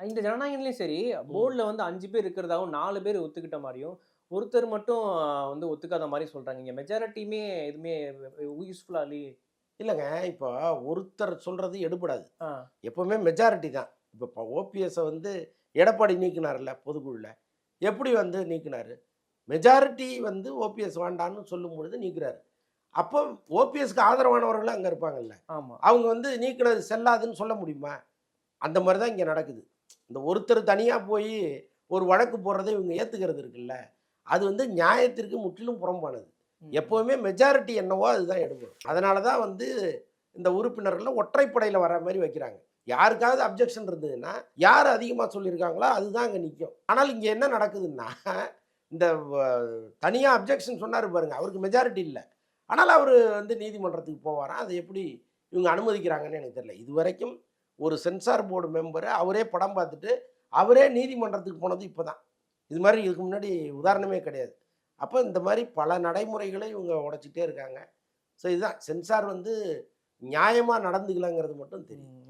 இந்த ஜனநாயகன்லயும் சரி, ம். போர்ட்ல வந்து 5 பேர் இருக்கிறதாவும் 4 பேர் ஒத்துக்கிட்ட மாரியும், ஒருத்தர் மட்டும் வந்து ஒத்துக்காத மாரி சொல்றாங்க. இங்க மெஜாரிட்டியுமே எதுவுமே யூஸ்ஃபுல்லா இல்லையே! இல்லங்க. இப்போ ஒருத்தர் சொல்றது எடுபடாது. ஆ, எப்பவுமே மெஜாரிட்டி தான். இப்ப ஓபிஎஸ்ஸ வந்து எடப்பாடி நீக்குனார்ல பொதுக்குழுல. எப்படி வந்து நீக்குனாரு? மெஜாரிட்டி வந்து ஓபிஎஸ் வேண்டான்னு சொல்லும்பொழுது நீக்குறாரு. அப்போ ஓபிஎஸ்க்கு ஆதரவானவர்களும் அங்க இருப்பாங்கல்ல. ஆமா. அவங்க வந்து நீக்குனது செல்லாதுன்னு சொல்ல முடியுமா? அந்த மாரி தான் இங்க நடக்குது. இந்த ஒருத்தர் தனியா போயி ஒரு வழக்கு போடுறத இவங்க ஏத்துக்கிறது இருக்குல்ல. அது வந்து நியாயத்திற்கு முற்றிலும் புறம்பானது. ம். எப்பவுமே மெஜாரிட்டி என்னவோ அதுதான் எடுபடும். அதனால தான் வந்து இந்த உறுப்பினர்கள்ல ஒற்றைப்படையில வர்ற மாரி வைக்கிறாங்க. யாருக்காவது அப்ஜெக்ஷன் இருந்ததுன்னா, யார் அதிகமா சொல்லியிருக்காங்களோ அதுதான் அங்க நிக்கும். ஆனால் இங்க என்ன நடக்குதுன்னா, இந்த தனியா அப்ஜெக்ஷன் சொன்னாரு பாருங்க, அவருக்கு மெஜாரிட்டி இல்ல. ஆனாலும் அவரு வந்து நீதிமன்றத்துக்கு போவாராம். அத எப்படி இவங்க அனுமதிக்கிறாங்கன்னு எனக்கு தெரியல. இதுவரைக்கும் ஒரு சென்சார் போர்டு மெம்பர அவரே படம் பார்த்துட்டு, அவரே நீதிமன்றத்துக்கு போனது இப்ப தான். இது மாரி இதுக்கு முன்னாடி உதாரணமே கிடையாது. அப்ப இந்த மாரி பல நடைமுறைகள இவங்க உடைச்சுட்டே இருக்காங்க. ஸோ இதுதான் சென்சார் வந்து நியாயமா நடந்துக்கலங்கிறது மட்டும் தெரியுது. ம்.